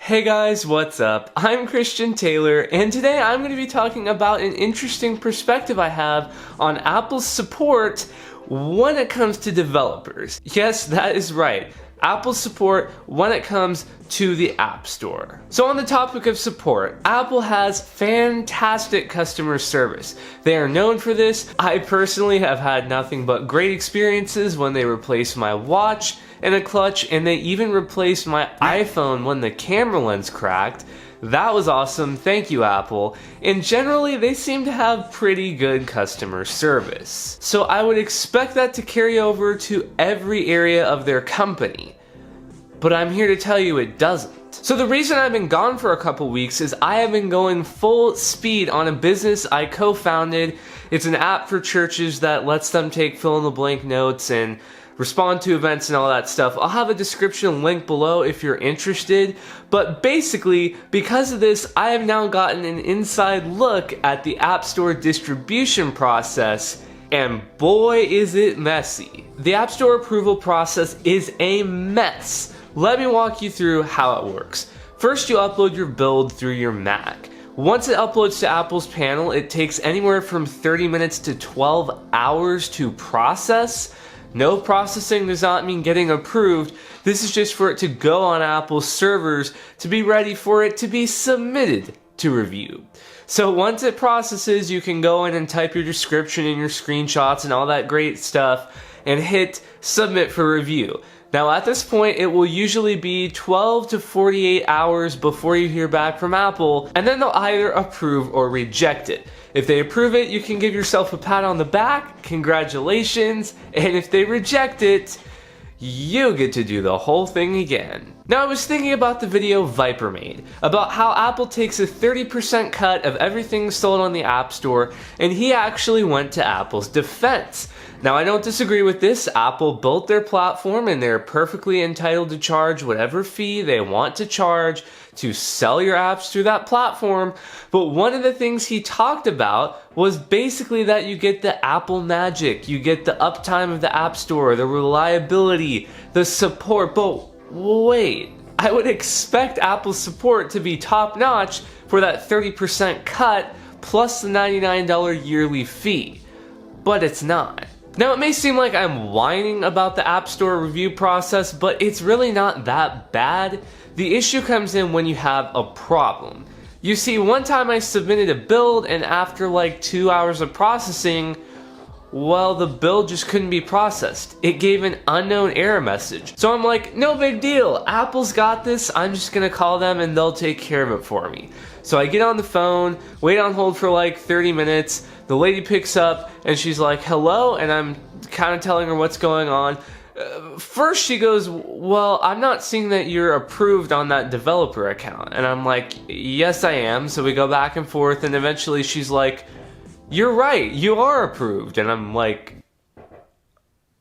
Hey guys, what's up? I'm Christian Taylor, and today I'm going to be talking about an interesting perspective I have on Apple's support when it comes to developers. Yes, that is right. Apple's support when it comes to the App Store. So on the topic of support, Apple has fantastic customer service. They are known for this. I personally have had nothing but great experiences when they replaced my watch and a clutch, and they even replaced my iPhone when the camera lens cracked. That was awesome, thank you Apple. And generally they seem to have pretty good customer service. So I would expect that to carry over to every area of their company. But I'm here to tell you it doesn't. So the reason I've been gone for a couple weeks is I have been going full speed on a business I co-founded. It's an app for churches that lets them take fill-in-the-blank notes and respond to events and all that stuff. I'll have a description link below if you're interested. But basically, because of this, I have now gotten an inside look at the App Store distribution process, and boy is it messy. The App Store approval process is a mess. Let me walk you through how it works. First, you upload your build through your Mac. Once it uploads to Apple's panel, it takes anywhere from 30 minutes to 12 hours to process. No processing does not mean getting approved. This is just for it to go on Apple's servers to be ready for it to be submitted to review. So once it processes, you can go in and type your description and your screenshots and all that great stuff and hit submit for review. Now at this point, it will usually be 12 to 48 hours before you hear back from Apple, and then they'll either approve or reject it. If they approve it, you can give yourself a pat on the back, congratulations, and if they reject it, you get to do the whole thing again. Now I was thinking about the video Viper made, about how Apple takes a 30% cut of everything sold on the App Store, and he actually went to Apple's defense. Now I don't disagree with this. Apple built their platform and they're perfectly entitled to charge whatever fee they want to charge to sell your apps through that platform. But one of the things he talked about was basically that you get the Apple magic, you get the uptime of the App Store, the reliability, the support. But wait, I would expect Apple's support to be top notch for that 30% cut plus the $99 yearly fee. But it's not. Now it may seem like I'm whining about the App Store review process, but it's really not that bad. The issue comes in when you have a problem. You see, one time I submitted a build, and after like 2 hours of processing, well, the build just couldn't be processed. It gave an unknown error message. So I'm like, no big deal, Apple's got this, I'm just gonna call them and they'll take care of it for me. So I get on the phone, wait on hold for like 30 minutes, the lady picks up and she's like, hello, and I'm kind of telling her what's going on. First she goes, well, I'm not seeing that you're approved on that developer account. And I'm like, yes I am. So we go back and forth, and eventually she's like, you're right, you are approved. And I'm like,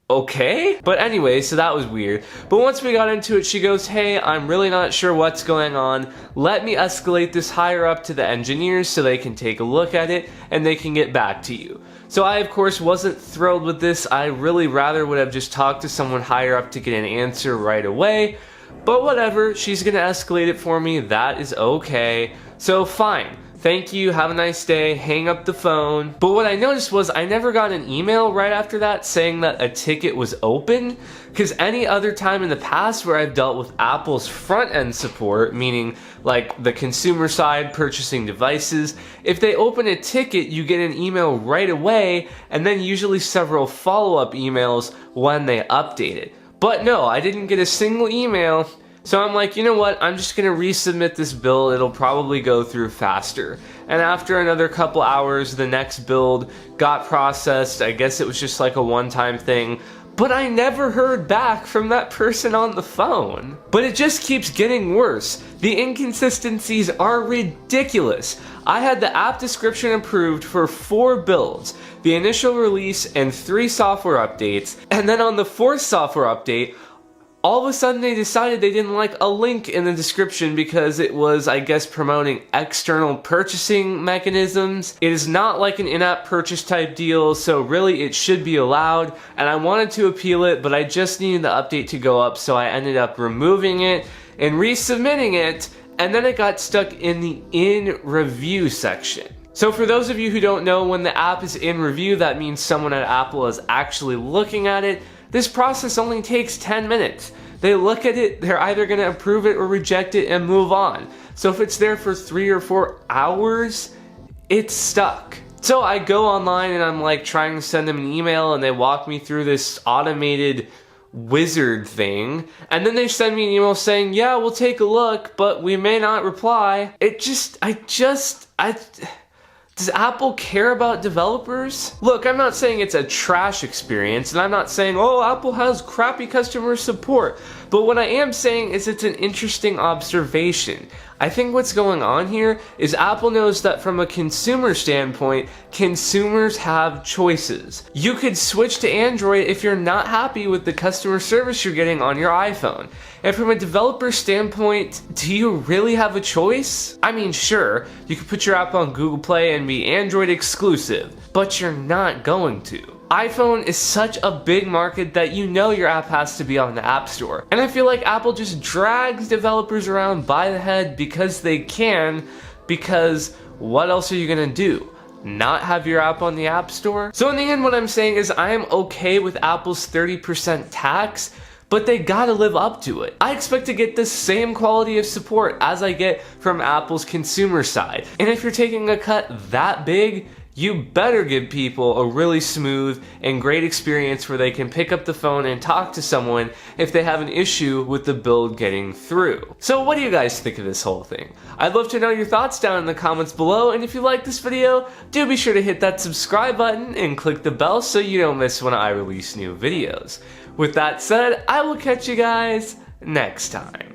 okay? But anyway, so that was weird. But once we got into it, she goes, hey, I'm really not sure what's going on. Let me escalate this higher up to the engineers so they can take a look at it and they can get back to you. So I, of course, wasn't thrilled with this. I really rather would have just talked to someone higher up to get an answer right away. But whatever, she's gonna escalate it for me. That is okay. So fine. Thank you, have a nice day, hang up the phone. But what I noticed was I never got an email right after that saying that a ticket was open, because any other time in the past where I've dealt with Apple's front-end support, meaning like the consumer side purchasing devices, if they open a ticket, you get an email right away, and then usually several follow-up emails when they update it. But no, I didn't get a single email. So I'm like, you know what, I'm just gonna resubmit this build, it'll probably go through faster. And after another couple hours, the next build got processed. I guess it was just like a one-time thing. But I never heard back from that person on the phone. But it just keeps getting worse. The inconsistencies are ridiculous. I had the app description approved for 4 builds, the initial release and 3 software updates, and then on the 4th software update, all of a sudden they decided they didn't like a link in the description because it was, I guess, promoting external purchasing mechanisms. It is not like an in-app purchase type deal, so really it should be allowed, and I wanted to appeal it, but I just needed the update to go up, so I ended up removing it and resubmitting it, and then it got stuck in the in review section. So for those of you who don't know, when the app is in review, that means someone at Apple is actually looking at it. This process only takes 10 minutes. They look at it, they're either gonna approve it or reject it and move on. So if it's there for 3 or 4 hours, it's stuck. So I go online and I'm like trying to send them an email, and they walk me through this automated wizard thing, and then they send me an email saying, yeah, we'll take a look, but we may not reply. Does Apple care about developers? Look, I'm not saying it's a trash experience, and I'm not saying, oh, Apple has crappy customer support, but what I am saying is it's an interesting observation. I think what's going on here is Apple knows that from a consumer standpoint, consumers have choices. You could switch to Android if you're not happy with the customer service you're getting on your iPhone. And from a developer standpoint, do you really have a choice? I mean, sure, you could put your app on Google Play and be Android exclusive, but you're not going to. iPhone is such a big market that you know your app has to be on the App Store. And I feel like Apple just drags developers around by the head because they can, because what else are you gonna do? Not have your app on the App Store? So in the end, what I'm saying is I am okay with Apple's 30% tax, but they gotta live up to it. I expect to get the same quality of support as I get from Apple's consumer side. And if you're taking a cut that big, you better give people a really smooth and great experience where they can pick up the phone and talk to someone if they have an issue with the build getting through. So what do you guys think of this whole thing? I'd love to know your thoughts down in the comments below, and if you like this video, do be sure to hit that subscribe button and click the bell so you don't miss when I release new videos. With that said, I will catch you guys next time.